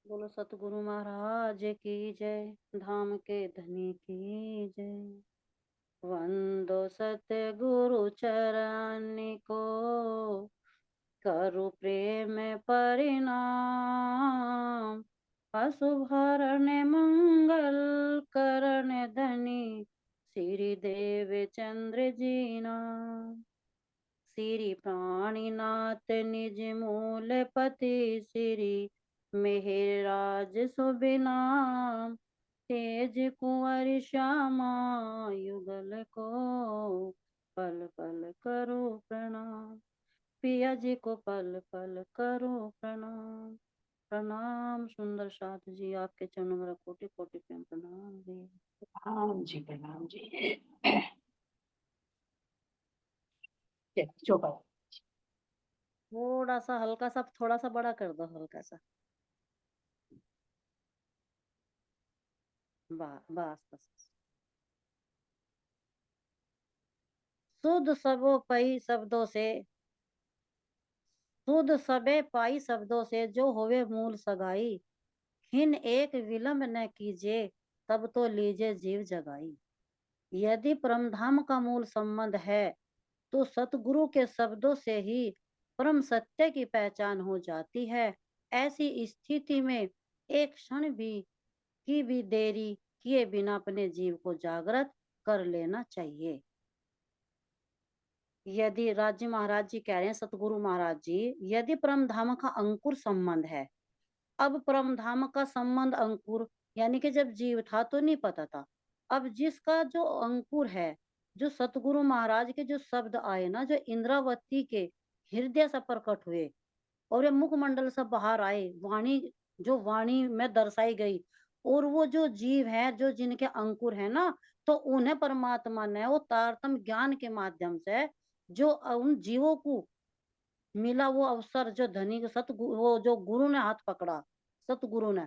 बोलो सतगुरु महाराज की जय, धाम के धनी की जय। वंदो सतगुरु चरण को, करु प्रेम परिणाम। अशुभ हरण मंगल करण धनी, श्री देव चंद्र जी नाम। श्री प्राणीनाथ निज मूल पति, श्री मेहराज सुबिनाम। तेज कुंवर श्यामा युगल को, पल पल करो प्रणाम। पिया जी को पल पल करो प्रणाम। प्रणाम सुंदर साथ जी, आपके चरणों में कोटि कोटि प्रेम प्रणाम जी। प्रणाम जी, प्रणाम जी। चौपा। थोड़ा सा हल्का सा, थोड़ा सा बड़ा कर दो, हल्का सा। बस बस। शुद्ध सबो पई शब्दों से, शुद्ध सबे पाई शब्दों से, जो होवे मूल सगाई। हिन एक विलंब न कीजिए, तब तो लीजिए जीव जगाई। यदि परमधाम का मूल संबंध है, तो सतगुरु के शब्दों से ही परम सत्य की पहचान हो जाती है। ऐसी स्थिति में एक क्षण भी देरी किए बिना अपने जीव को जागृत कर लेना चाहिए। यदि राज्य महाराज जी कह रहे हैं, सतगुरु महाराज जी, यदि परम धाम का अंकुर संबंध है। अब परम धाम का संबंध अंकुर, यानी कि जब जीव था तो नहीं पता था। अब जिसका जो अंकुर है, जो सतगुरु महाराज के जो शब्द आए ना, जो इंद्रावती के हृदय से प्रकट हुए और ये मुखमंडल से बाहर आए, वाणी जो वाणी में दर्शाई गई, और वो जो जीव है, जो जिनके अंकुर है ना, तो उन्हें परमात्मा ने वो तारतम ज्ञान के माध्यम से जो उन जीवों को मिला वो अवसर, जो धनी सतगुरु, वो जो गुरु ने हाथ पकड़ा, सतगुरु ने,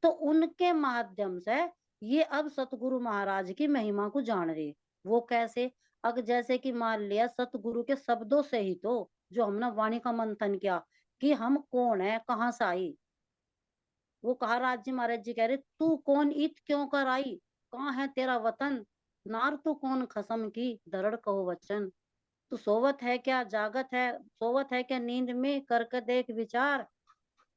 तो उनके माध्यम से ये अब सतगुरु महाराज की महिमा को जान रहे। वो कैसे? अगर जैसे कि मान लिया सतगुरु के शब्दों से ही, तो जो हमने वाणी का मंथन किया कि हम कौन है, कहाँ से आई। वो कहा, राज्य महाराज जी कह रहे, तू कौन इत क्यों कर आई, कहाँ है तेरा वतन, नार तू कौन खसम की दरड़ कहो वचन। तू सोवत है क्या जागत है, सोवत है क्या नींद में, करके देख विचार,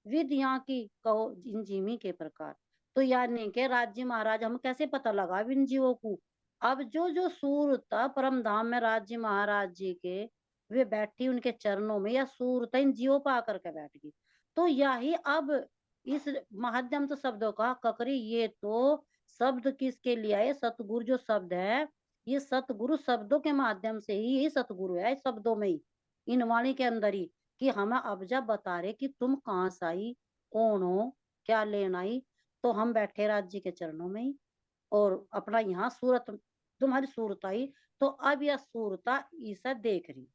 विद यहाँ की कहो इन जीवी के प्रकार। तो यानी के राज्य महाराज, हम कैसे पता लगा इन जीवों को। अब जो जो सूरता परम धाम में राज्य महाराज जी के, वे बैठी उनके चरणों में, या सूरता इन जीवों पर आकर के बैठ गई। तो यही अब इस माध्यम से शब्दों का ककरी, ये तो शब्द किसके लिए आए, सतगुरु जो शब्द है, ये सतगुरु शब्दों के माध्यम से ही, ये सतगुरु है शब्दों में ही, इन वाणी के अंदर ही, कि हमें अब जब बता रहे कि तुम कहाँ से आई, कौन हो, क्या लेना आई। तो हम बैठे राज्य के चरणों में ही, और अपना यहाँ सूरत, तुम्हारी सूरत आई, तो अब यह सूरता ईसा देख रही।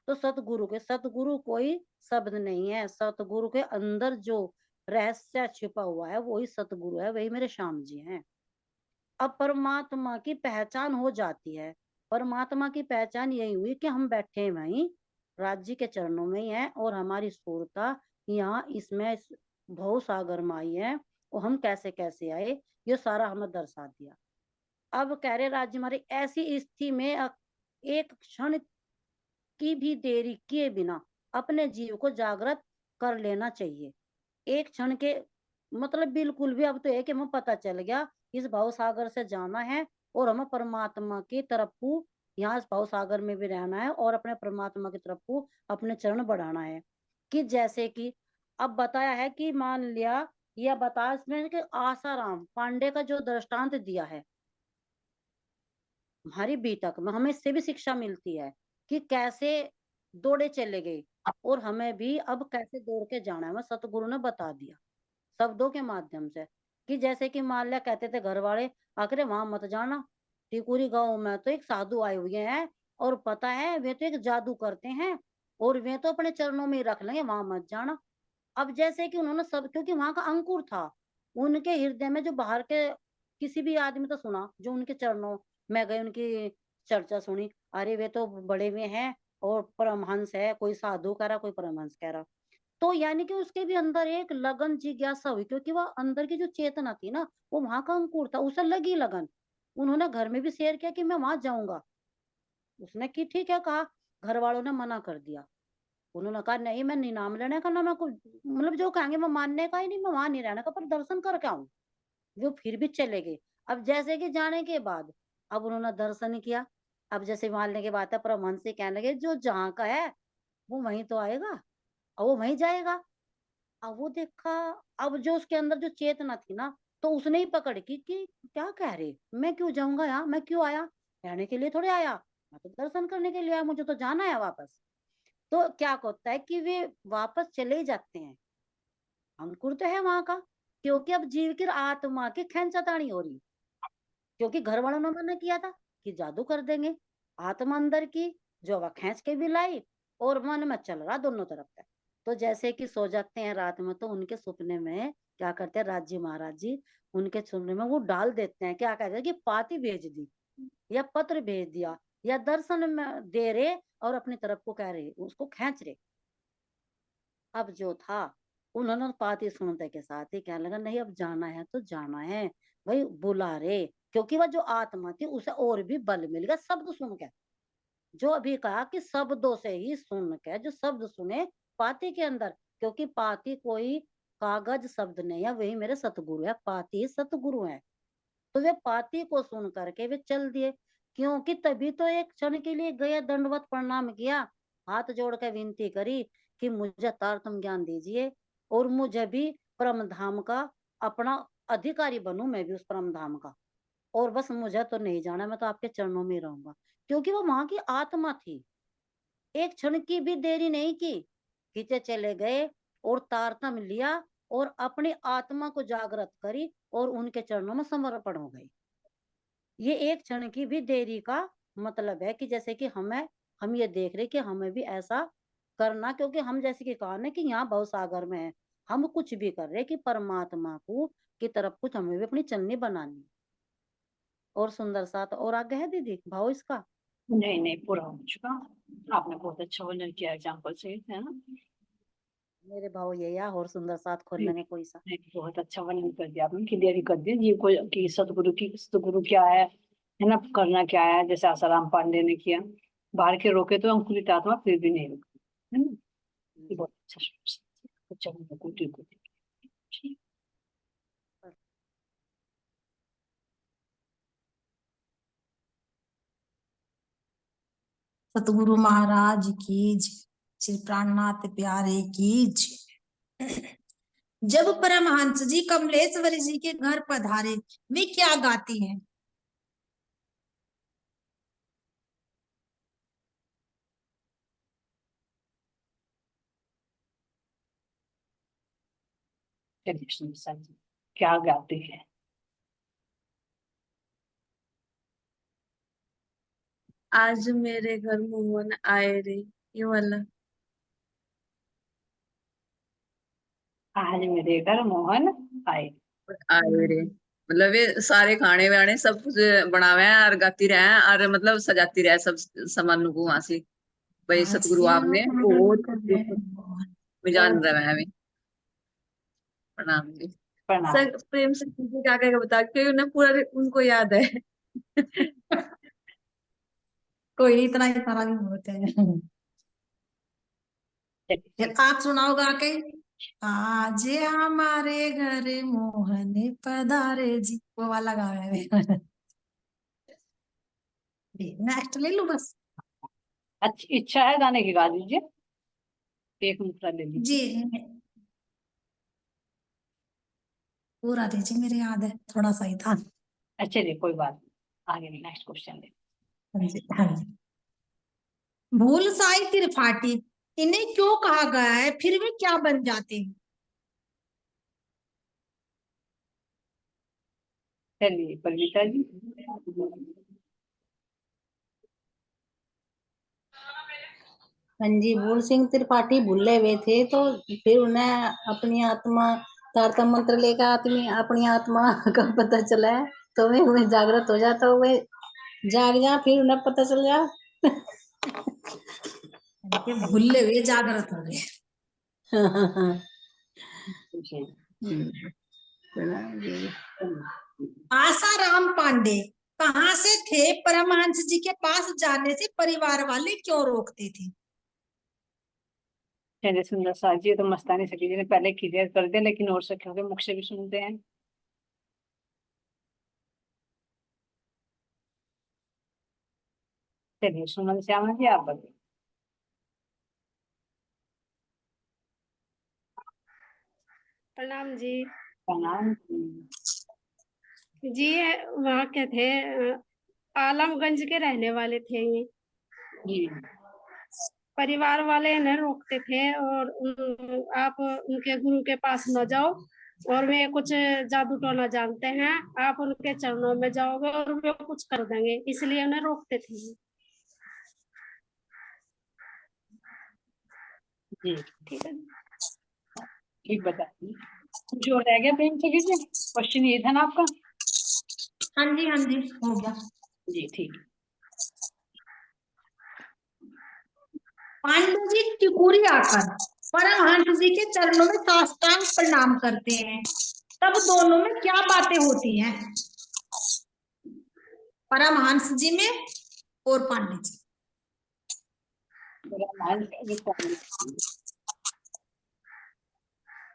तो सतगुरु कोई शब्द नहीं है, सतगुरु के अंदर जो रहस्य छिपा हुआ है वही सतगुरु है, वही मेरे श्याम जी हैं। अब परमात्मा की पहचान हो जाती है। परमात्मा की पहचान यही हुई कि हम बैठे वहीं राज्य के चरणों में ही है, और हमारी सूरता यहाँ इसमें इस भव सागर में आई है, और हम कैसे कैसे आए, ये सारा हमें दर्शा दिया। अब कह रहे राज्य हमारे, ऐसी स्थिति में एक क्षण की भी देरी किए बिना अपने जीव को जागृत कर लेना चाहिए। एक क्षण के मतलब बिल्कुल भी, अब तो है कि हमें पता चल गया इस भाव सागर से जाना है, और हमें परमात्मा की तरफ को, यहाँ इस भाव सागर में भी रहना है, और अपने परमात्मा की तरफ को अपने चरण बढ़ाना है। कि जैसे कि अब बताया है कि मान लिया, यह बता इसमें कि आसाराम पांडे का जो दृष्टांत दिया है हमारी बीतक में, हमें इससे भी शिक्षा मिलती है कि कैसे दौड़े चले गए, और हमें भी अब कैसे दौड़ के जाना है, हमें सतगुरु ने बता दिया शब्दों के माध्यम से। कि जैसे कि मान लिया कहते थे घर वाले, आखिर वहां मत जाना, टिकुरी गांव में तो एक साधु आए हुए हैं, और पता है वे तो एक जादू करते हैं, और वे तो अपने चरणों में ही रख लेंगे, वहां मत जाना। अब जैसे कि उन्होंने सब, क्योंकि वहां का अंकुर था उनके हृदय में, जो बाहर के किसी भी आदमी तो सुना, जो उनके चरणों में गए, उनकी चर्चा सुनी, अरे वे तो बड़े में हैं और परमहंस है, कोई साधु कह रहा, कोई परमहंस कह रहा। तो यानी कि उसके भी अंदर एक लगन जिज्ञासा हुई, क्योंकि वह अंदर की जो चेतना थी ना, वो वहाँ का अंकुर था, उसे लगी लगन। उन्होंने घर में भी शेयर किया कि मैं वहाँ जाऊँगा। उसने कि ठीक है कहा, घर वालों ने मना कर दिया। उन्होंने कहा नहीं, मैं नहीं नाम लेने का, ना मैं कुछ मतलब जो कहेंगे मैं मानने का ही नहीं, मैं वहाँ नहीं रहने का, पर दर्शन करके आऊँ। वो फिर भी चले गए। अब जैसे कि जाने के बाद, अब उन्होंने दर्शन किया। अब जैसे मानने की बात है, परमहंस जी कहने लगे जो जहाँ का है, वो वहीं तो आएगा और वो वहीं जाएगा। अब वो देखा, अब जो उसके अंदर जो चेतना थी ना, तो उसने ही पकड़ की कि क्या कह रहे? मैं क्यों जाऊँगा यहाँ? मैं क्यों आया? रहने के लिए थोड़ी आया, मैं तो दर्शन करने के लिए आया, मुझे तो जाना है वापस। तो क्या होता है कि वे वापस चले ही जाते हैं। अंकुर तो है वहाँ का, क्योंकि अब जीव की आत्मा की खींचातानी हो रही। क्योंकि घर वालों ने मना किया था कि जादू कर देंगे। आत्मा अंदर की जो वह खींच के भी लाई और मन में चल रहा दोनों तरफ का। तो जैसे कि सो जाते हैं रात में, तो उनके सपने में क्या करते हैं राज जी महाराज जी, उनके सपने में वो डाल देते हैं, क्या कहते हैं कि पाती भेज दी या पत्र भेज दिया या दर्शन में दे रहे और अपनी तरफ को कह रहे, उसको खींच रहे। अब जो था, उन्होंने बात ही सुनते के साथ ही कहने लगा नहीं, अब जाना है तो जाना है, भाई बुला रे। क्योंकि वह जो आत्मा थी उसे और भी बल मिल गया शब्द सुन के। जो अभी कहा कि शब्दों से ही सुन के, जो शब्द सुने पाती के अंदर, क्योंकि पाती कोई कागज शब्द नहीं है, वही मेरे सतगुरु है, पाती सतगुरु है। तो वे पाती को सुन करके वे चल दिए। क्योंकि तभी तो एक क्षण के लिए गए, दंडवत प्रणाम किया, हाथ जोड़ के विनती करी कि मुझे तारतम ज्ञान दीजिए और मुझे भी परम धाम का अपना अधिकारी बनूं, मैं भी उस परम धाम का। और बस मुझे तो नहीं जाना, मैं तो आपके चरणों में ही रहूंगा। क्योंकि वो वहां की आत्मा थी, एक क्षण की भी देरी नहीं की, खींचे चले गए और तारतम लिया और अपनी आत्मा को जागृत करी और उनके चरणों में समर्पण हो गई। ये एक क्षण की भी देरी का मतलब है कि जैसे कि हम ये देख रहे कि हमें भी ऐसा करना, क्योंकि हम जैसे कि कहा ना कि यहाँ भव सागर में है, हम कुछ भी कर रहे कि परमात्मा को की तरफ कुछ हमें भी अपनी चलनी बनानी। और सुंदर साथ और आगे है दीदी भाव इसका। नहीं नहीं, पूरा हो चुका। आपने बहुत अच्छा वर्णन किया एग्जाम्पल से, है ना। मेरे भाव ये या और सुंदर साथ खोल नहीं लेंगे कोई सा। नहीं, बहुत अच्छा वर्णन कर दिया आपने, क्लियर ही कर दिया जीव को कि सतगुरु क्या है ना, करना क्या है, जैसे आसाराम पांडे ने किया। बाहर के रोके तो अंकुरित आत्मा फिर भी नहीं रुकी, है ना। ये बहुत अच्छा अच्छा गुड। सतगुरु महाराज की जय, श्री प्राणनाथ प्यारे की जय। जब परमहंस जी कमलेश्वर जी के घर पधारे, वे क्या गाती हैं? चलिए सुनिए जी, क्या गाते हैं। आज मेरे घर मोहन आए रे, ये वाला। आज मेरे घर मोहन आए। आए रे मतलब ये सारे खाने वाने सब कुछ बनावे हैं और गाती रहे हैं और मतलब सजाती रहे सब सामान को वहां से। भाई आज सतगुरु आपने बहुत मैं जान रहा है, हमें प्रणाम जी। प्रणाम। सर प्रेम से किसी का क्या बता के उन्हें पूरा उनको याद है। कोई नहीं, इतना ही सारा भी होते हैं। फिर आप सुनाओगा के आज हमारे घर मोहन पधारे जी, वो वाला गाना है। नेक्स्ट ले लो बस। अच्छी इच्छा है गाने की, गा दीजिए, एक मुद्रा ले जी लीजिए। पूरा दीजिए, मेरे याद है, थोड़ा सा ही था। अच्छा जी, कोई बात नहीं, आगे नेक्स्ट क्वेश्चन ले। हाँ जी हाँ जी। भूल साई त्रिपाठी, इन्हें क्यों कहा गया है, फिर वे क्या बन जाते हैं? चलिए बलवीता जी। हाँ जी, भूल सिंह त्रिपाठी भूले हुए थे, तो फिर उन्हें अपनी आत्मा तारतम मंत्र लेकर आदमी अपनी आत्मा का पता चला है, तो वे जागृत हो जाता, वे जाग जा, फिर उन्हें पता चल जा ये भूले हुए जागृत हो गए। आसाराम पांडे कहाँ से थे? परमहंस जी के पास जाने से परिवार वाले क्यों रोकते थे? चलिए सुंदर सा जी, तो मस्तानी सखी जी ने पहले क्लियर कर दिया, लेकिन और सखियों के मुख से भी सुनते हैं। चलिए सुमन श्यामा जी आप बताइए। प्रणाम जी। प्रणाम। जी वहाँ के थे, आलमगंज के रहने वाले थे ये। जी परिवार वाले इन्हें रोकते थे और आप उनके गुरु के पास न जाओ, और वे कुछ जादू टोना जानते हैं, आप उनके चरणों में जाओगे और वे कुछ कर देंगे, इसलिए उन्हें रोकते थे। जी ठीक है। ठीक बताइए। कुछ और रह गया प्रेम सखी जी? क्वेश्चन ये था ना आपका? हाँ जी हो गया। जी ठीक। पांडु जी टिकुरी आकर परमहंस जी के चरणों में साष्टांग प्रणाम करते हैं, तब दोनों में क्या बातें होती हैं? परमहंस जी में और पांडे जी।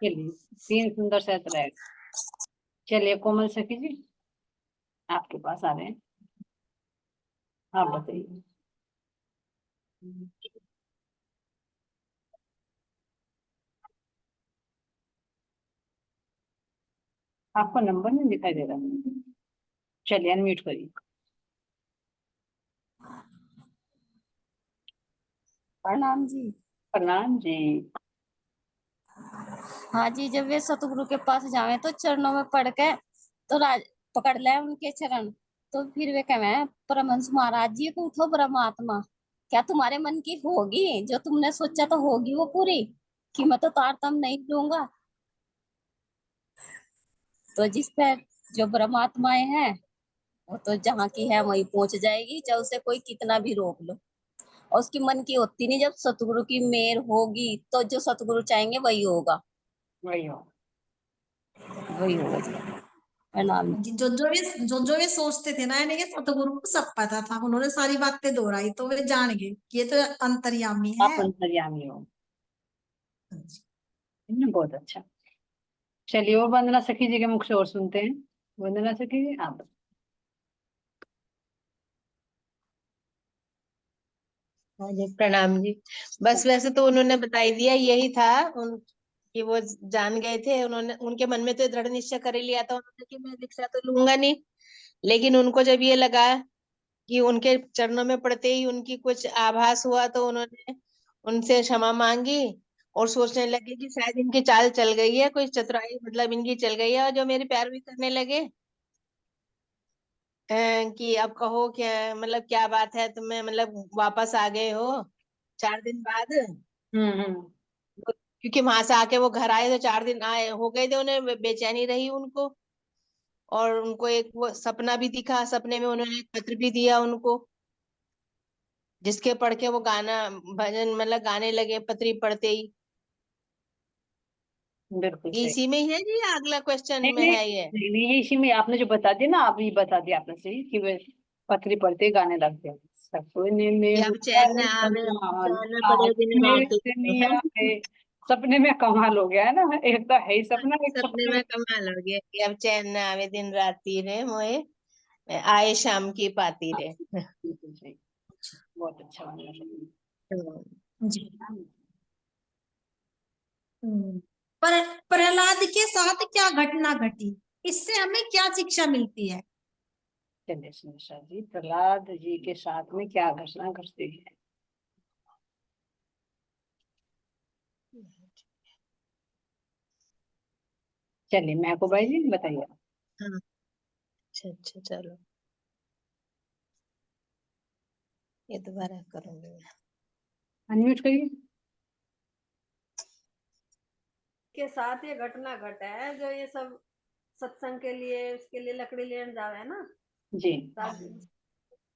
चलिए तीन सुंदर से रह। चलिए कोमल सखी जी आपके पास आ रहे हैं, आप बताइए। आपका नंबर नहीं दिखाई दे रहा। चलिए अनम्यूट करिए। प्रणाम जी। प्रणाम जी। हाँ जी, जब वे सतगुरु के पास जावे तो चरणों में पड़ के तो राज पकड़ ले उनके चरण, तो फिर वे कहे परमहंस महाराज जी को, उठो परमात्मा, क्या तुम्हारे मन की होगी जो तुमने सोचा तो होगी वो पूरी, कि मैं तो तारतम नहीं दूंगा। तो जिस पे जो परमात्माएं हैं वो तो जहाँ की है वहीं पहुंच जाएगी, चाहे उसे कोई कितना भी रोक लो, और उसकी मन की होती नहीं। जब सतगुरु की मेहर होगी तो जो सतगुरु चाहेंगे वही होगा, वही हो। वही होगा जी। प्रणाम। जो वे सोचते थे ना, यानी कि सतगुरु को सब पता था, उन्होंने सारी बातें दोहराई तो वे जान गए कि ये तो अंतर्यामी है। आप अंतर्यामी हो। बहुत अच्छा। चलिए और वंदना सखी जी के मुख से और सुनते हैं। वंदना सखी जी आप। हाँ जी प्रणाम जी। बस वैसे तो उन्होंने बता ही दिया, यही था कि वो जान गए थे, उन्होंने उनके मन में तो दृढ़ निश्चय कर ही लिया था उन्होंने कि मैं दीक्षा तो लूंगा नहीं, लेकिन उनको जब ये लगा कि उनके चरणों में पड़ते ही उनकी कुछ आभास हुआ तो उन्होंने उनसे क्षमा मांगी और सोचने लगे कि शायद इनकी चाल चल गई है, कोई चतुराई मतलब इनकी चल गई है, और जो मेरी पैरवी करने लगे कि अब कहो क्या, मतलब क्या बात है तुम्हें, मतलब वापस आ गए हो 4 दिन बाद। हम्म। क्योंकि वहां से आके वो घर आए तो 4 दिन आए हो गए थे, उन्हें बेचैनी रही उनको, और उनको एक वो सपना भी दिखा, सपने में उन्होंने एक पत्र भी दिया उनको, जिसके पढ़ के वो गाना भजन मतलब गाने लगे पत्री पढ़ते ही। बिल्कुल सही। इसी में ही है जी, अगला क्वेश्चन नहीं में नहीं है ये। नहीं नहीं, ये इसी में आपने जो बता दिया ना, आप ये बता दिया आपने सही कि वे पत्री पढ़ते ही गाने लग गए। सपने में कि अब हुआ चैन न है आवे, कमाल, चैन न आज पड़े दिन मेरे राती। से नहीं आए। सपने में कमाल हो गया है ना, एक तो है ही सपना, एक सपने सपने में। में कमाल हो गया कि अब चैन न आवे दिन राती रे मोए, आए शाम की पाती रे। बिल्कुल सही। बहुत अच्छा बना सही। जी। पर प्रहलाद के साथ क्या घटना घटी, इससे हमें क्या शिक्षा मिलती है? चलिए सुनिश्चा जी, प्रहलाद जी के साथ में क्या घटना घटती है? चलिए महको भाई जी बताइए। हाँ अच्छा अच्छा चलो, ये दोबारा करूंगी मैं। अनम्यूट करिए। के साथ ये घटना घटा है, जो ये सब सत्संग के लिए उसके लिए लकड़ी लेने जावे है ना जी शादी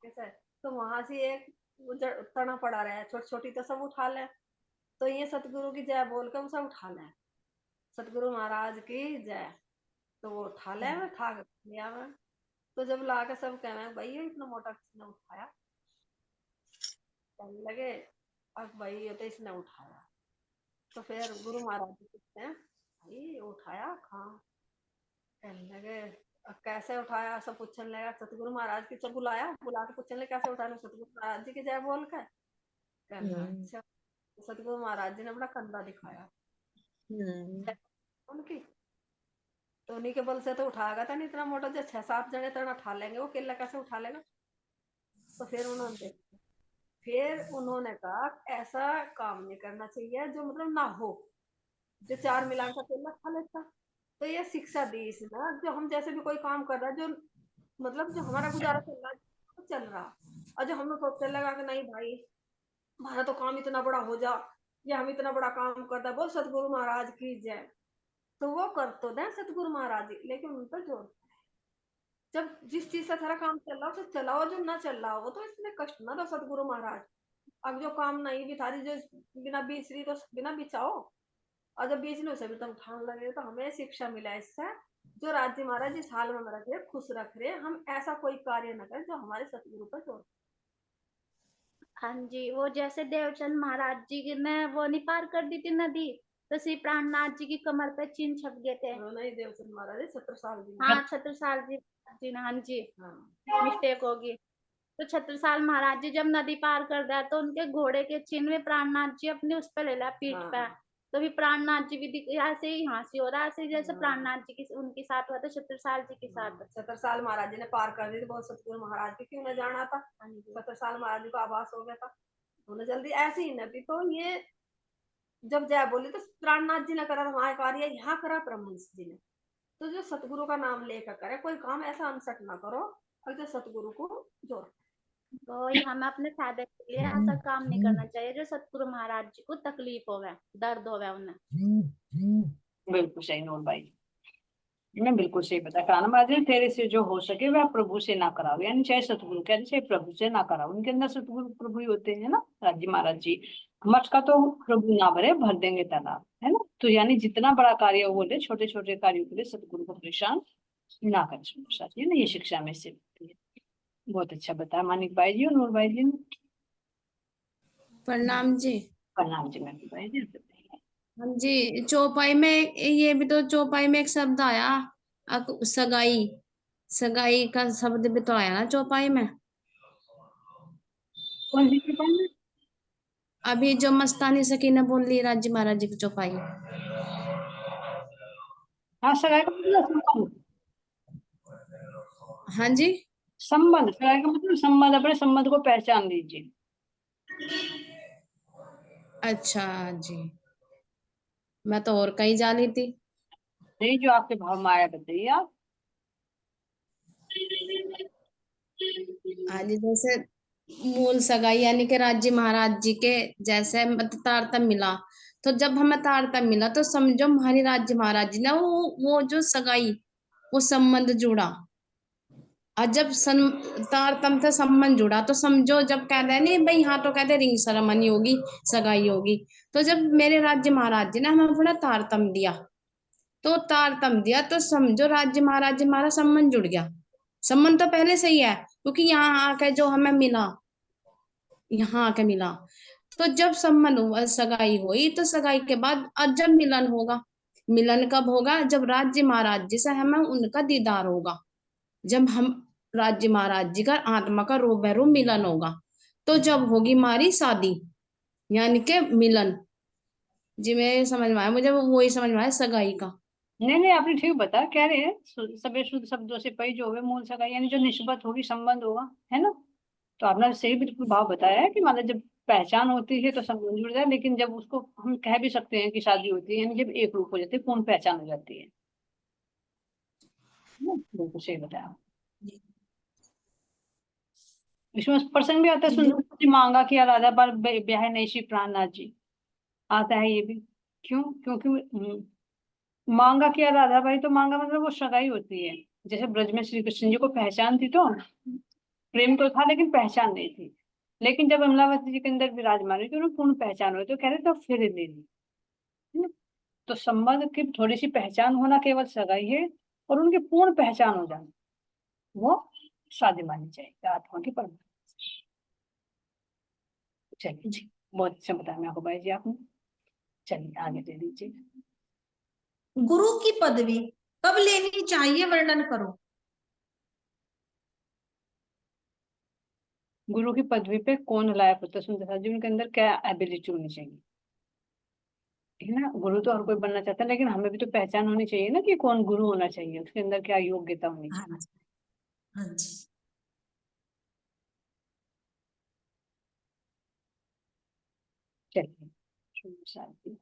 के साथ, तो वहां से एक वो तना पड़ा रहा है, छोटी छोटी तो सब उठा ले। तो ये सतगुरु की जय बोल के वो सब उठा ले, सतगुरु महाराज की जय। तो वो उठा ले, मैं था लिया मैं। तो जब ला के सब कह भाई ये इतना मोटा किसने उठाया, कहने लगे अब भाई ये तो इसने उठाया। तो फिर गुरु महाराज जी पूछते हैं भाई उठाया कहाँ, कहने लगे कैसे उठाया, सब पूछने लगा। सतगुरु महाराज की जब बुलाया, बुला के पूछने लगे कैसे उठाया, सतगुरु महाराज जी की जय बोल के। कहना अच्छा। सतगुरु महाराज जी ने अपना कंधा दिखाया उनकी, तो उन्हीं के बल से तो उठाएगा था नहीं इतना मोटा, जो 6-7 जने तो उठा लेंगे, वो केला कैसे उठा लेगा। तो फिर उन्होंने कहा ऐसा काम नहीं करना चाहिए जो मतलब ना हो, जो 4 मिलान का केला खा लेता। तो ये शिक्षा दी इसने, जो हम जैसे भी कोई काम कर रहा है, जो मतलब जो हमारा गुजारा चल रहा है चल रहा, और जो हम सोचने लगा कि नहीं भाई हमारा तो काम इतना बड़ा हो जा, या हम इतना बड़ा काम करता है, बोल सतगुरु महाराज की जय। तो वो कर तो दें सतगुरु महाराज जी, लेकिन उन पर जोर, जब जिस चीज से सारा काम चल रहा हो तो चलाओ, जो ना चल रहा हो तो इसमें कष्ट ना दो सतगुरु महाराज। अब जो काम नहीं भी थारी जो बिना बीच रही तो बिना बिछाओ, और जब बीचने उसे भी तुम ठान लगे। तो हमें शिक्षा मिला इससे, जो राज्य महाराज जिस हाल में रखे खुश रख रहे, हम ऐसा कोई कार्य न करें जो हमारे सतगुरु पर जोर। हाँ जी, वो जैसे देवचंद महाराज जी ने वो नहीं पार कर दी थी नदी, तो श्री प्राणनाथ जी की कमर पे चिन्ह छप गए थे। नहीं देवचंद महाराज छत्रसाल जी, हाँ छत्रसाल जी ने, हाँ जी मिस्टेक होगी। तो छत्रसाल महाराज जी जब नदी पार कर दिया तो उनके घोड़े के चिन्ह में प्राणनाथ जी अपने उस पे ले लिया पीठ पे। तो भी प्राणनाथ जी भी ऐसे ही हांसी हो रहा है, ऐसे जैसे प्राणनाथ जी की उनके साथ हुआ था छत्रसाल जी के साथ। छत्रसाल महाराज जी ने पार कर दी थी, बहुत सतगुरु महाराज की क्यों न जाना था, छत्रसाल महाराज जी को आभास हो गया था, उन्हें जल्दी ऐसी ही नदी। तो ये जब जय बोली तो प्राणनाथ जी ने करा हमारे कार्य, यहाँ करा परमहंस जी ने। तो जो सतगुरु का नाम लेकर करे कोई काम ऐसा अनसट ना करो, और जो सतगुरु को जोर। तो हमें अपने फायदे के लिए ऐसा काम नहीं करना चाहिए जो सतगुरु महाराज जी को तकलीफ होवे, दर्द होवे उन्हें। बिल्कुल सही नूर भाई, मैं बिल्कुल सही बता कराना महाराज ने, तेरे से जो हो सके वह प्रभु से ना कराओ, यानी चाहे सतगुरु के चाहे प्रभु से ना कराओ। उनके अंदर सतगुरु प्रभु ही होते हैं ना राज्य महाराज जी। मठ का तो प्रभु ना भरे भर देंगे तालाब, है ना। तो यानी जितना बड़ा कार्य हो बोले, छोटे छोटे कार्यों के लिए सतगुरु को परेशान ना कर साथी, ना ये शिक्षा में से बहुत अच्छा बताया मानिक भाई जी और नूर भाई जी ने। प्रणाम जी। प्रणाम जी मानिक भाई जी। हाँ जी, चौपाई में ये भी तो चौपाई में एक शब्द आया सगाई, सगाई का शब्द भी तो आया ना चौपाई में। कौन सी चौपाई में? अभी जो मस्तानी सकीना बोल रही राज्य महाराज जी की चौपाई। हाँ सगाई का मतलब संबंध। हाँ जी संबंध, सगाई का मतलब संबंध, अपने संबंध को पहचान लीजिए। अच्छा जी, मैं तो और कहीं जा रही थी। नहीं, जो आपके भाव में आया बताइए आप। हाँ जी, जैसे मूल सगाई यानी कि राज्य महाराज जी के जैसे मत तारतम्य मिला, तो जब हमें तारतम्य मिला तो समझो हमारी राज्य महाराज जी ने वो जो सगाई वो संबंध जुड़ा। और जब तारतम्य से संबंध जुड़ा तो समझो, जब कहते हैं नहीं भाई, हाँ तो कहते रिंग सेरेमनी होगी, सगाई होगी। तो जब मेरे राज्य महाराज जी ने हमें अपना तारतम्य दिया, तो तारतम्य दिया तो समझो राज्य महाराज जी हमारा संबंध जुड़ गया। संबंध तो पहले से ही है, क्योंकि यहाँ आके जो हमें मिला, यहाँ आके मिला। तो जब संबंध हुआ, सगाई हुई, तो सगाई के बाद अब जब मिलन होगा, मिलन कब होगा? जब राज्य महाराज जी से हमें उनका दीदार होगा, जब हम राज्य महाराज जी का आत्मा का रूबरू मिलन होगा, तो जब होगी हमारी शादी, यानी के मिलन। जी मैं समझ में आया, मुझे वही समझ में आया सगाई का। नहीं आपने ठीक बता, कह रहे हैं सबे शुद्ध शब्दों से पई जो होवे मूल सगाई, यानी जो निस्बत होगी, संबंध होगा, है ना। तो आपने सही बिल्कुल भाव बताया है कि मतलब जब पहचान होती है तो संबंध जुड़ जाए, लेकिन जब उसको हम कह भी सकते हैं कि शादी होती है, यानी जब एक रूप हो जाती है, पूर्ण पहचान हो जाती है। बिल्कुल सही बताया। इसमें प्रसंग भी आता है, सुंदर जी मांगा कि राधा पर ब्याह नहीं श्री प्राणनाथ जी, आता है ये भी। क्यों? क्योंकि मांगा किया राधा भाई, तो मांगा मतलब वो सगाई होती है। जैसे ब्रज में श्री कृष्ण जी को पहचान थी, तो प्रेम तो था लेकिन पहचान नहीं थी। लेकिन जब अमलावती जी के अंदर विराजमान हुई तो उन्हें पूर्ण पहचान हुई, तो कह रहे थे अब फिर ले ली, है ना। तो संबंध की थोड़ी सी पहचान होना केवल सगाई है, और उनकी पूर्ण पहचान हो जाना वो शादी मानी जाएगी आत्मा की परमात्मा। चलिए जी, बहुत अच्छा बताया मैं आपको भाई जी आपने। चलिए आगे दे दीजिए। गुरु की पदवी कब लेनी चाहिए, वर्णन करो। गुरु की पदवी पे कौन लायक होता है, सुंदर जी उनके अंदर क्या एबिलिटी होनी चाहिए, है ना। गुरु तो हर कोई बनना चाहता है, लेकिन हमें भी तो पहचान होनी चाहिए ना कि कौन गुरु होना चाहिए, उसके अंदर क्या योग्यता होनी चाहिए। हाँ जी, हाँ जी। चलिए शांति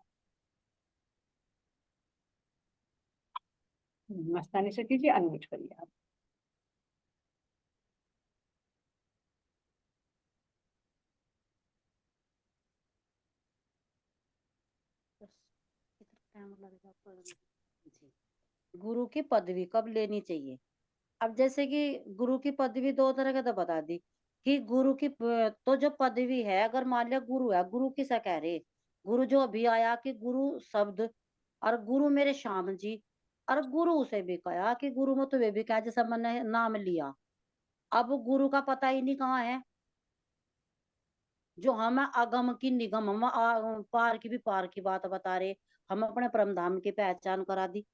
मस्तानी से कीजिए, अनम्यूट करिए आप। गुरु की पदवी कब लेनी चाहिए। अब जैसे कि गुरु की पदवी दो तरह का तो बता दी कि गुरु की तो जो पदवी है, अगर मान लिया गुरु है, गुरु किसा कह रहे, गुरु जो अभी आया कि गुरु शब्द, और गुरु मेरे श्याम जी, और गुरु से भी कहा कि गुरु में तो वे भी कहा जैसा मैंने नाम लिया। अब गुरु का पता ही नहीं कहाँ है, जो हम अगम की निगम, हम पार की भी पार की बात बता रहे, हम अपने परम धाम की पहचान करा दी।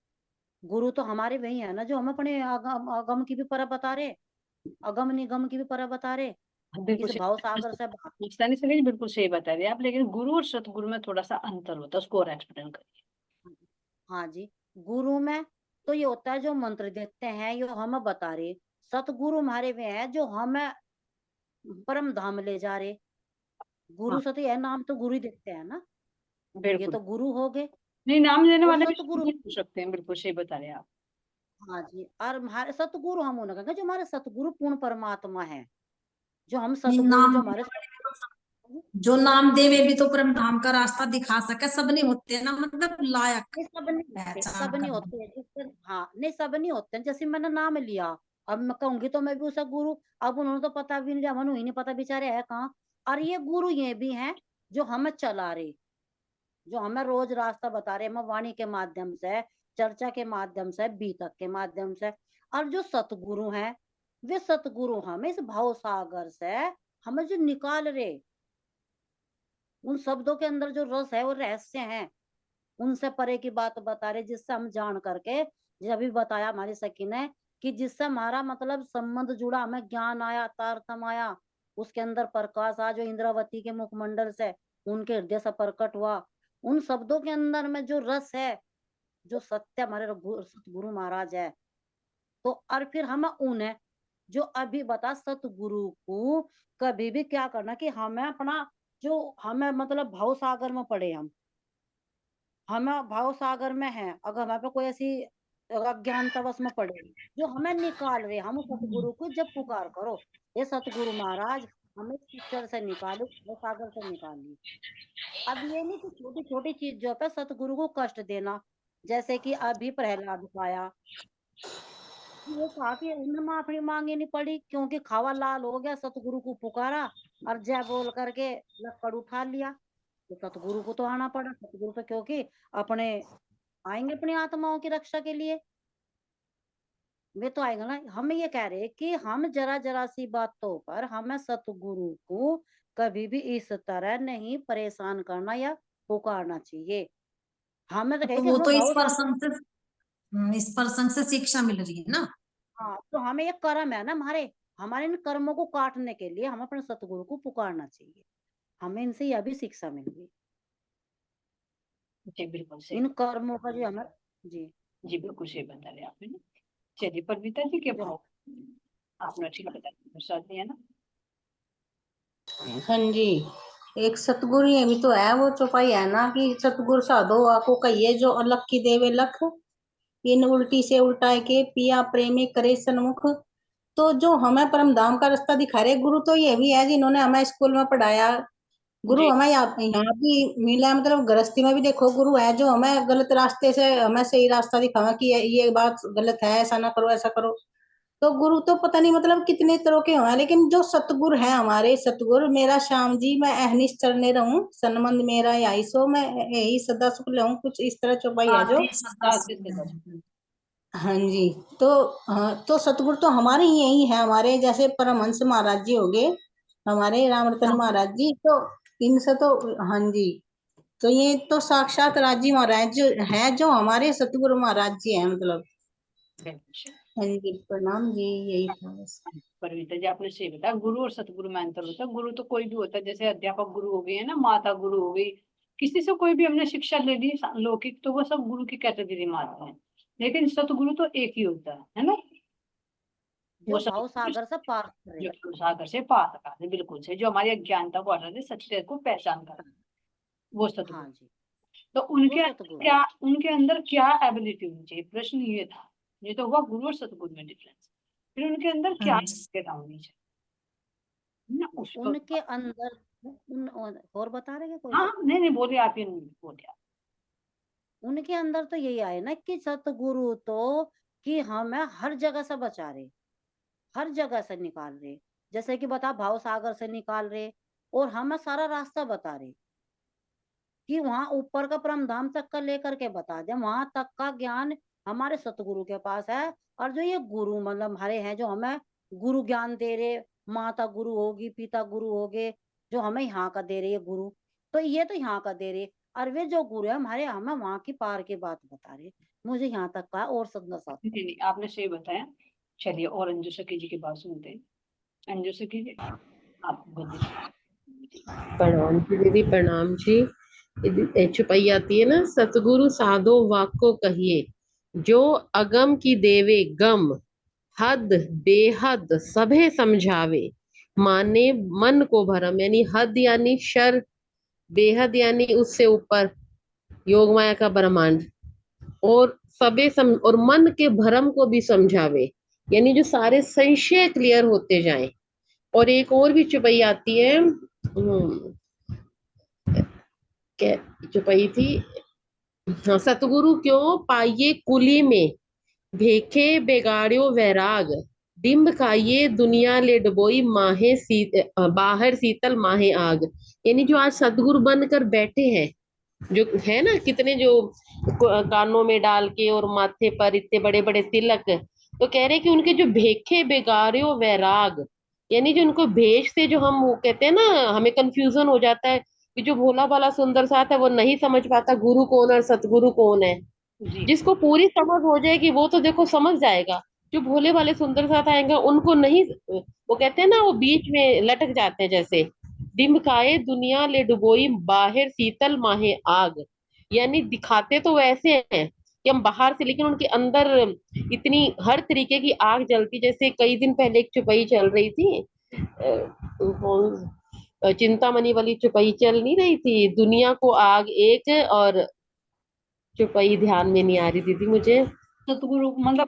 गुरु तो हमारे वही है ना, जो हम अपने अगम की भी परब बता रहे, अगम निगम की भी परब बता रहे, बिल्कुल इस भाव सागर से मस्तानी से कीजिए, बिल्कुल सही बता रहे आप, लेकिन गुरु और सतगुरु में थोड़ा सा अंतर होता है, उसको और एक्सप्लेन करिए। हाँ जी, गुरु में तो ये होता है जो मंत्र देते हैं, ये हम बता रहे। सतगुरु हमारे वे हैं जो हमें परम धाम ले जा रहे। गुरु हाँ सत यह नाम तो गुरु ही देते हैं ना, ये बिल्कुल, तो गुरु हो गए। नहीं नाम देने और वाले भी सतगुरु, हो सकते हैं, बिल्कुल सही बता रहे हैं आप। हाँ जी, और हमारे सतगुरु हम उन्हें कहेंगे जो हमारे सतगुरु पूर्ण परमात्मा है, जो हम सतगुरु जो नाम हमारे जो नाम देवे भी तो परम धाम का रास्ता दिखा सके, सब नहीं होते ना, मतलब लायक नहीं, सब नहीं होते, पहचान सब नहीं करना। होते हाँ नहीं, सब नहीं होते। जैसे मैंने नाम लिया, अब मैं कहूंगी तो मैं भी उसे गुरु, अब उन्होंने तो पता भी नहीं लिया, मनु ही नहीं पता बेचारे है कहाँ। और ये गुरु ये भी हैं जो हमें चला रहे, जो हमें रोज रास्ता बता रहे, हमें वाणी के माध्यम से, चर्चा के माध्यम से, बीतक के माध्यम से। और जो सतगुरु हैं, वे सतगुरु हमें इस भाव सागर से हमें जो निकाल रहे, उन शब्दों के अंदर जो रस है वो रहस्य है, उनसे परे की बात बता रहे, जिससे हम जान करके, जब भी बताया हमारी सखी ने कि जिससे हमारा मतलब संबंध जुड़ा, हमें ज्ञान आया, तारतम आया, उसके अंदर प्रकाश आ, जो इंद्रावती के मुखमंडल से उनके हृदय से प्रकट हुआ, उन शब्दों के अंदर में जो रस है, जो सत्य हमारे सतगुरु महाराज है। तो और फिर हम उन्हें जो अभी बता सतगुरु को कभी भी क्या करना कि हमें अपना जो हमें मतलब भाव सागर में पड़े, हम भाव सागर में हैं, अगर हमारे पे कोई ऐसी अज्ञानतावश में पड़े जो हमें निकाल रहे, हम उस सतगुरु को जब पुकार करो, ये सतगुरु महाराज हमें इस कीचड़ से निकालो, भाव सागर से निकालिए। अब ये नहीं कि छोटी छोटी चीजों पे सतगुरु को कष्ट देना, जैसे कि अभी प्रहलाद को आया, ये कहा कि उन्हें माफी मांगी नहीं पड़ी क्योंकि खावा लाल हो गया, सतगुरु को पुकारा और जय बोल करके लक्कड़ उठा लिया, तो सतगुरु को तो आना पड़ा, सतगुरु तो क्योंकि अपने आएंगे अपनी आत्माओं की रक्षा के लिए, वे तो आएगा ना। हम ये कह रहे हैं कि हम जरा जरा सी बातों पर हमें सतगुरु को कभी भी इस तरह नहीं परेशान करना या पुकारना चाहिए। हमें तो कहे तो कि वो हम तो भाव सागर, इस प्रसंग से शिक्षा मिल रही है ना। हाँ तो हमें ये कर्म है ना, हमारे हमारे इन कर्मों को काटने के लिए हम अपने सतगुरु को पुकारना चाहिए, हमें इनसे यह भी शिक्षा मिल गई, जी बिल्कुल सही, इन कर्मों का जो हमें जी जी बिल्कुल सही बता रहे आपने ना। चलिए परविता जी के जो भाव आपने ठीक बताया, साथ है ना। हाँ जी, एक सतगुरु ये भी तो है, वो चौपाई है ना कि सतगुरु साधो आको कहिए जो अलख की देवे लख, इन उल्टी से उल्टाए के पिया प्रेमी करे सन्मुख। तो जो हमें परम धाम का रास्ता दिखा रहे गुरु तो ये भी है जिन्होंने हमें स्कूल में पढ़ाया। गुरु जी हमें यहाँ भी मिला, मतलब गृहस्थी में भी देखो गुरु है जो हमें गलत रास्ते से हमें सही रास्ता दिखावा कि ये बात गलत है, ऐसा ना करो ऐसा करो। तो गुरु तो पता नहीं मतलब कितने तरह के हुए, लेकिन जो सतगुरु है हमारे, सतगुरु मेरा श्याम जी मैं अहनिश चलने रहूं, सनमंद मेरा यही सो मैं यही सदा सुख लहूं, कुछ इस तरह चौपाई है जो। साथी सदा साथ सुख से है। हाँ जी। तो हाँ, तो सतगुरु तो हमारे ही यही है, हमारे जैसे परमहंस महाराज जी हो गए, हमारे रामरतन महाराज जी, तो इनसे तो हाँ जी, तो ये तो साक्षात राजी महाराज जो है, जो हमारे सतगुरु महाराज जी हैं मतलब। हाँ जी, प्रणाम जी, यही था बस। परविता जी आपने सही बताया, गुरु और सतगुरु में अंतर होता है। गुरु तो कोई भी होता है, जैसे अध्यापक गुरु हो गए है ना, माता गुरु हो गई, किसी से कोई भी हमने शिक्षा ले ली लौकिक, तो वो सब गुरु की कैटेगरी में आते हैं। लेकिन सतगुरु तो एक ही होता है ना, वो जो भाव सतगुरु सागर से पार करे। जो सागर से पार करता है, बिल्कुल से, जो हमारी अज्ञानता को हटा दे, सत्य को पहचान कर, वो सतगुरु। हाँ जी, तो वो सतगुरु। उनके अंदर क्या एबिलिटी होनी चाहिए, प्रश्न ये था। ये तो हुआ गुरु और सतगुरु में डिफरेंस। फिर उनके अंदर क्या योग्यता होनी चाहिए ना, उसको। उनके अंदर और बता रहे हैं कोई? हाँ नहीं नहीं, बोलिए आप, ही बोलिए आप। उनके अंदर तो यही आए ना कि सतगुरु तो कि हमें हर जगह से बचा रहे, हर जगह से निकाल रहे, जैसे कि बता भाव सागर से निकाल रहे, और हमें सारा रास्ता बता रहे कि वहां ऊपर का परम धाम तक का लेकर के बता दे, वहां तक का ज्ञान हमारे सतगुरु के पास है। और जो ये गुरु मतलब हमारे हैं, जो हमें गुरु ज्ञान दे रहे, माता गुरु होगी, पिता गुरु होगे, जो हमें यहाँ का दे रहे ये गुरु, तो ये तो यहाँ का दे रहे, और वे जो गुरु है हमारे, हमें वहां की पार की बात बता रहे, मुझे यहाँ तक का और सदना साथ। नहीं नहीं, आपने सही बताया। चलिए, और अंजू सखी जी की बात सुनते हैं। अंजू सखी जी आप बोलिए। प्रणाम जी दीदी, प्रणाम जी। चुपाई आती है ना, सतगुरु साधो वाको कहिए, जो अगम की देवे गम, हद बेहद सभे समझावे, माने मन को भरम। यानी हद यानी शर, बेहद यानी उससे ऊपर योग माया का ब्रह्मांड, और और मन के भरम को भी समझावे, यानी जो सारे संशय क्लियर होते जाएं। और एक और भी चुपई आती है, क्या चुपई थी, हाँ, सतगुरु क्यों पाइये कुली में, भेखे बेगाड़ियो वैराग, डिम्ब खाइए दुनिया ले डुबोई, बाहर शीतल माहे आग। यानी जो आज सतगुरु बनकर बैठे हैं, जो है ना, कितने जो कानों में डाल के और माथे पर इतने बड़े बड़े तिलक, तो कह रहे कि उनके जो भेखे बेगाड़ियो वैराग, यानी जो उनको भेष से, जो हम वो कहते हैं ना, हमें कंफ्यूजन हो जाता है कि जो भोला भाला सुंदर साथ है वो नहीं समझ पाता गुरु कौन है और सतगुरु कौन है। जिसको पूरी समझ हो जाएगी वो तो देखो समझ जाएगा, जो भोले वाले सुंदर साथ आएंगे उनको नहीं, वो कहते हैं ना, वो बीच में लटक जाते हैं, जैसे डिम्बकाए दुनिया ले डुबोई, बाहर शीतल माहे आग। यानी दिखाते तो वैसे हैं कि हम बाहर से, लेकिन उनके अंदर इतनी हर तरीके की आग जलती। जैसे कई दिन पहले एक चुपई चल रही थी, चिंतामणि वाली चुपई चल नहीं रही थी, दुनिया को आग एक, और चुपई ध्यान में नहीं आ रही दीदी मुझे। सतगुरु मतलब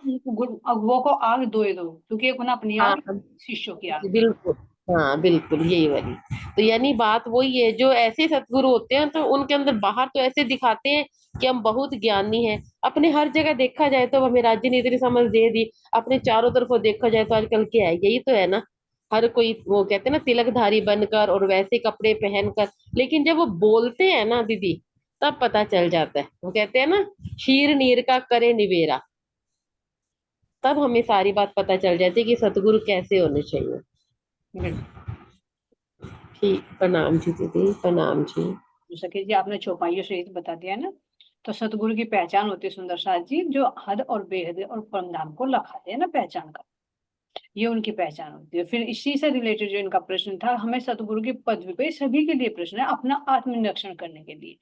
अगुओं को आग दो ही दो, क्योंकि एक उन्हें अपनी आग, हाँ शिष्यों की आग। बिल्कुल, हाँ बिल्कुल यही वाली। तो यानी बात वही है, जो ऐसे सतगुरु होते हैं तो उनके अंदर बाहर तो ऐसे दिखाते हैं कि हम बहुत ज्ञानी हैं, अपने हर जगह देखा जाए तो हमें राज्य ने इतनी समझ दे दी, अपने चारों तरफ देखा जाए तो आजकल क्या है, यही तो है ना, हर कोई वो कहते हैं ना तिलकधारी बनकर और वैसे कपड़े पहनकर, लेकिन जब वो बोलते हैं ना दीदी, तब पता चल जाता है। वो कहते हैं ना, शीर नीर का करे निवेरा, तब हमें सारी बात पता चल जाती है कि सतगुरु कैसे होने चाहिए। ठीक, प्रणाम जी दीदी, प्रणाम जी। सखी जी आपने चौपाइयों से बता दिया ना। तो सतगुरु की पहचान होती है सुंदर साथ जी, जो हद और बेहद और परम धाम को लखाते हैं ना, पहचान का, ये उनकी पहचान होती है। फिर इसी से रिलेटेड जो इनका प्रश्न था, हमें सतगुरु की पदवी पे सभी के लिए प्रश्न है, अपना आत्मनिरीक्षण करने के लिए,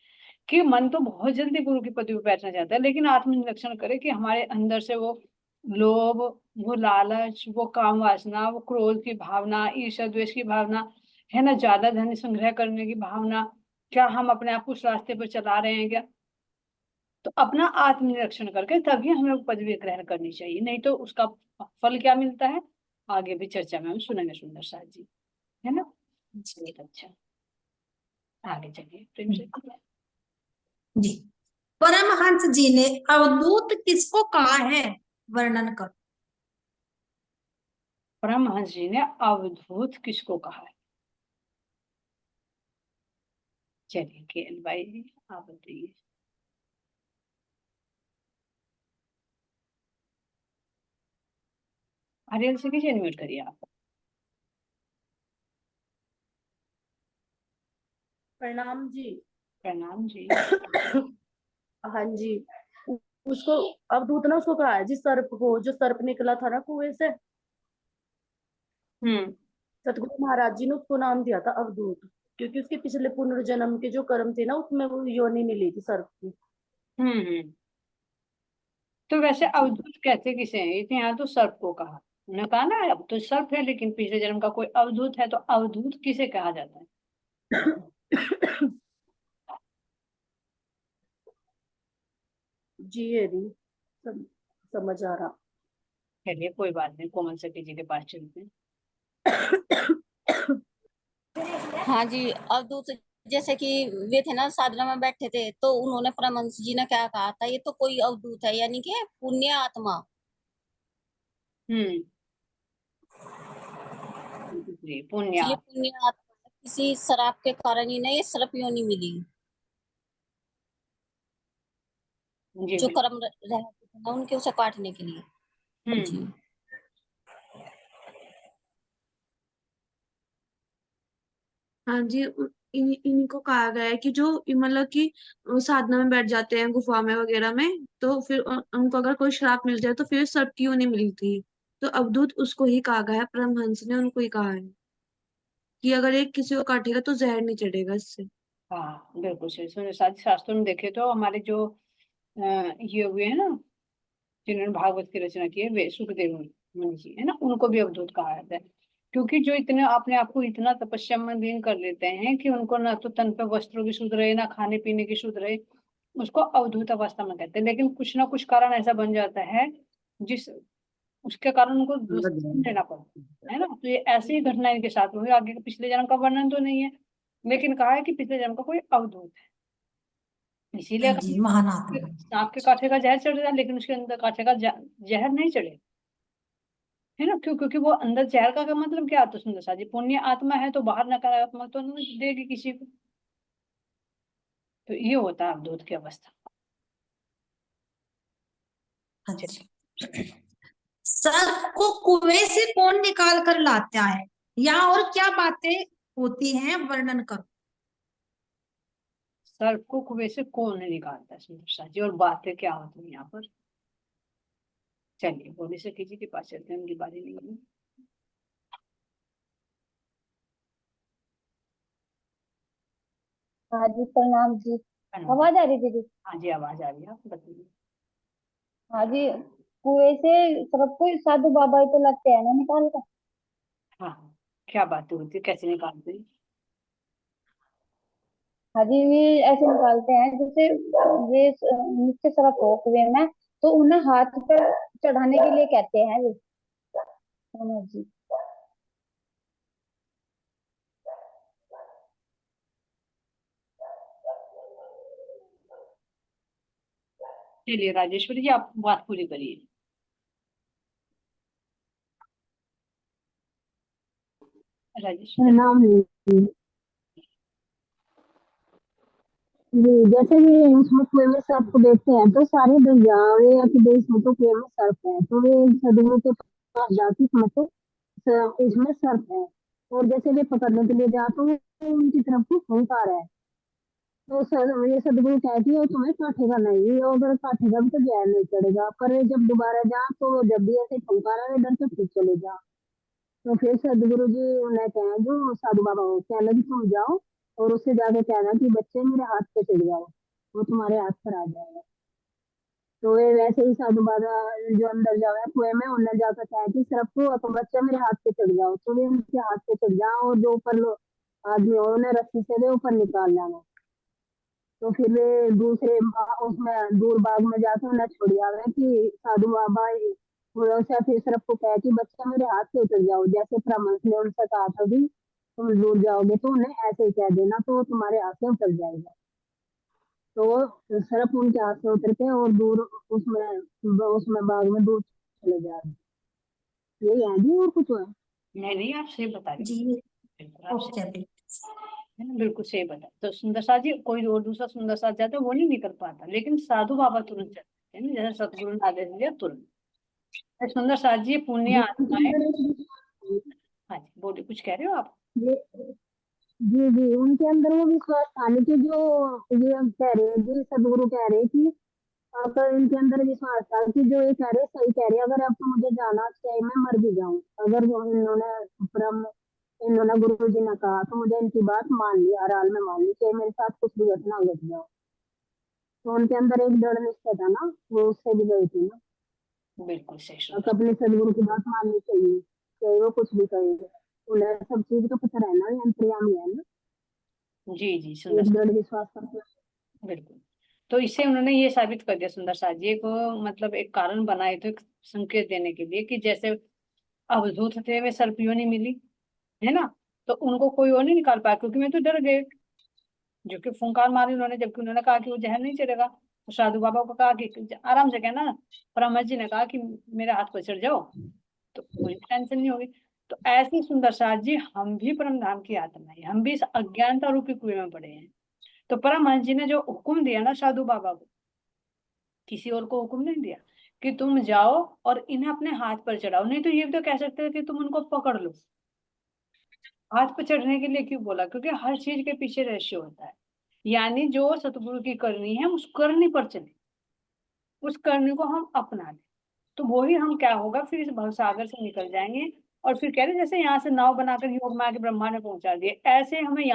कि मन तो बहुत जल्दी गुरु की पदवी पे बैठना चाहता है, लेकिन आत्मनिरीक्षण करे कि हमारे अंदर से वो लोभ, वो लालच, वो काम वासना, वो क्रोध की भावना, ईर्ष्या द्वेष की भावना, है ना, ज्यादा धन संग्रह करने की भावना, क्या हम अपने आप को उस रास्ते पर चला रहे हैं क्या। तो अपना आत्मनिरीक्षण करके तभी हमें पदवी ग्रहण करनी चाहिए, नहीं तो उसका फल क्या मिलता है, आगे भी चर्चा में हम सुनेंगे सुंदर साथ जी, है ना। बहुत अच्छा, आगे चलिए प्रेम से। जी, परमहंस जी ने अवधूत किसको कहा है, वर्णन करो। परमहंस जी ने अवधूत किसको कहा है? चलिए केएल भाई जी आप बताइए। हरियल से कीजिए, अनम्यूट करिए आप। प्रणाम जी। प्रणाम जी। हाँ जी, उसको अवधूत ना उसको कहा है जिस सर्प को, जो सर्प निकला था ना कुएं से, सतगुरु महाराज जी ने उसको नाम दिया था अवधूत, क्योंकि उसके पिछले पुनर्जन्म के जो कर्म थे ना उसमें वो योनि मिली थी सर्प की। तो वैसे अवधूत कहते किसे हैं? ये तो यहाँ तो सर्प को कहा, उन्होंने कहा ना अब तो सर्प है, लेकिन पिछले जन्म का कोई अवधूत है, तो अवधूत किसे कहा जाता है? जी ये नहीं समझ आ रहा। चलिए कोई बात नहीं, कोमल सखी जी के पास चलते हैं। हाँ जी, अवधूत जैसे कि वे थे ना साधना में बैठे थे, तो उन्होंने परमहंस जी ने क्या कहा था, ये तो कोई अवधूत है, यानी कि पुण्य आत्मा। पुण्य ये पुण्य आत्मा है, किसी शराब के कारण ही ना ये सर्प योनि मिली, जो कर्म रहते थे ना उनके उसे काटने के लिए। जी हाँ जी, इनको कहा गया है कि जो मतलब कि साधना में बैठ जाते हैं गुफा में वगैरह में, तो फिर उनको अगर कोई श्राप मिल जाए तो फिर सर्प क्यों नहीं मिलती। तो अवधूत उसको ही कहा गया है, परमहंस ने उनको ही कहा है कि अगर एक किसी को काटेगा तो जहर नहीं चढ़ेगा इससे। हाँ बिल्कुल सही। सुनो शास्त्रों में देखे तो हमारे जो ये हुए हैं ना, जिन्होंने भागवत की रचना की है, वे सुखदेव मुनि जी है ना, उनको भी अवधूत कहा जाता है, क्योंकि जो इतने अपने आप को इतना तपस्या में लीन कर लेते हैं कि उनको ना तो तन पे वस्त्रों की सुध रहे, ना खाने पीने की सुध रहे, उसको अवधूत अवस्था में कहते हैं। लेकिन कुछ ना कुछ कारण ऐसा बन जाता है जिस उसके कारण उनको लेना पड़ता है ना। तो ये ऐसी ही घटना इनके साथ हुई। आगे पिछले जन्म का वर्णन तो नहीं है, लेकिन कहा है कि पिछले जन्म का कोई अवधूत है, इसीलिए जी महानाथ सांप के कांटे का जहर चढ़ जाए, लेकिन उसके अंदर कांटे का जहर नहीं चढ़े, है ना। क्यों? क्योंकि वो अंदर जहर का मतलब क्या आता है? सुंदर सा जी, पुण्य आत्मा है तो बाहर नकारात्मक तो नहीं देगी किसी को। तो ये होता है अवधूत की अवस्था। सर्प को कुएं से कौन निकाल कर लाता है, यहाँ और क्या बातें होती हैं वर्णन करो। सर्प को कुएं से कौन निकालता है सुंदर सा जी, और बातें क्या होती है यहाँ पर? चलिए बोली सखी जी के पास चलते हैं, उनकी बारी नहीं है। हाँ जी प्रणाम जी, आवाज आ रही दीदी? हाँ जी आवाज आ रही है, आप बताइए। हाँ जी, कुएं से सर्प को साधु बाबा ही तो लगते हैं ना निकाल कर। हाँ क्या बातें होती है, कैसे निकालते हैं? हाँ जी, ये ऐसे निकालते हैं जैसे ये नीचे सर्प हो कुएं में, तो उन्हें हाथ पर चढ़ाने के लिए कहते हैं वे। हाँ जी। चलिए राजेश्वरी जी आप बात पूरी करिए। राजेश्वरी नाम जी, जैसे भी इसमें कुएं में सर्प को देखते हैं तो सारे डर जाओगे या कि भाई इसमें तो कुएं में सर्प है, तो वे सदगुरु के पास जाके समझते इसमें सर्प है, और जैसे वे पकड़ने के लिए जा तो वो उनकी तरफ को फूंका रहा है, तो ये सदगुरु कहती है तुम्हें काटेगा नहीं, और अगर काटेगा भी तो जहर नहीं चढ़ेगा, पर जब दोबारा जा तो जब भी ऐसे फूंका रहा है डर के फिर चले जा। तो फिर सदगुरु जी उन्हें कहा, जो साधु बाबा हो कहना कि तुम जाओ और उससे जाके कहना कि बच्चे मेरे हाथ पे चढ़ जाओ, वो तुम्हारे हाथ पर आ जाएगा। तो वे वैसे ही साधु बाबा जो अंदर जाओ कुएं में, उन्हें जाकर कहा कि सिर्फ को तो बच्चे मेरे हाथ पे चढ़ जाओ, तो वे उनके हाथ पे चढ़ जाओ और जो ऊपर आदमी हो उन्हें रस्सी से वे ऊपर निकाल लाना। तो फिर वे दूसरे उसमें दूर बाग में जाकर उन्हें छोड़ जावे कि साधु बाबा भरोसा फिर सिर्फ को कहा कि बच्चा मेरे हाथ से उतर जाओ, जैसे परमहंस ने उनसे कहा था कि तुम दूर जाओगे तो उन्हें ऐसे ही कह देना तो तुम्हारे हाथ से उतर जाएगा। तो सिर्फ उनके हाथ से उतर के और दूर उसमें बाग में दूर चले जा रहे। यही है जी, और कुछ है? नहीं आप सही बता रही जी। बिल्कुल आप ओके सही है ना, बिल्कुल सही बता। तो सुंदर साथ जी कोई और दूसरा सुंदर साथ जाता है वो नहीं निकल पाता, लेकिन साधु बाबा तुरंत चलते हैं ना, जैसे सतगुरु ने आदेश दिया तुरंत। सुंदर साथ जी पुण्य आत्माएं, हाँ जी बोलिए कुछ कह रहे हो आप? जी जी उनके अंदर वो विश्वास था कि जो ये हम कह रहे हैं जी, सदगुरु कह रहे हैं कि आप इनके अंदर विश्वास था कि जो ये कह रहे सही कह रहे, अगर अब तो मुझे जाना चाहे मैं मर भी जाऊं, अगर वो इन्होंने गुरु जी ने कहा तो मुझे इनकी बात मान ली, हर हाल में मान ली, चाहे मेरे साथ कुछ भी घटना घट जाओ। तो उनके अंदर एक दृढ़ निश्चय था ना, वो उससे भी गई थी ना। बिल्कुल सही। अपने सदगुरु की बात माननी चाहिए, चाहे वो कुछ भी कहेगा, उन्हें सब चीज का पता रहना, ये अंतर्यामी है ना। जी सुंदर एक दृढ़ विश्वास करते हैं। बिल्कुल। तो इससे उन्होंने ये साबित कर दिया सुंदर साथ जी को, मतलब एक कारण बनाए थे संकेत देने के लिए कि जैसे अवधूत थे वे सर्पियों मिली है ना, तो उनको कोई और नहीं निकाल पाया क्योंकि मैं तो डर गए, जो कि फुंकार मारी उन्होंने, जबकि उन्होंने कहा कि वो जहर नहीं चलेगा। तो साधु बाबा को कहा कि आराम से कहना, परमहंस जी ने कहा कि मेरे हाथ पर चढ़ जाओ तो मुझे टेंशन नहीं होगी। तो ऐसी सुंदर साथ जी हम भी परम धाम की आत्मा है, हम भी इस अज्ञानता रूपी कुएं में पड़े हैं। तो परमहंस जी ने जो हुक्म दिया ना साधु बाबा को, किसी और को हुक्म नहीं दिया कि तुम जाओ और इन्हें अपने हाथ पर चढ़ाओ, नहीं तो ये भी तो कह सकते थे कि तुम उनको पकड़ लो। हाथ पर चढ़ने के लिए क्यों बोला? क्योंकि हर चीज के पीछे रहस्य होता है, यानी जो सतगुरु की करनी है उस करनी पर चले, उस करनी को हम अपना लें, तो वही हम क्या होगा फिर इस भवसागर से निकल जाएंगे। और फिर कह रहे जैसे यहाँ से नाव बनाकर योग माया के ब्रह्मा ने पहुंचा दिए, ऐसे हमें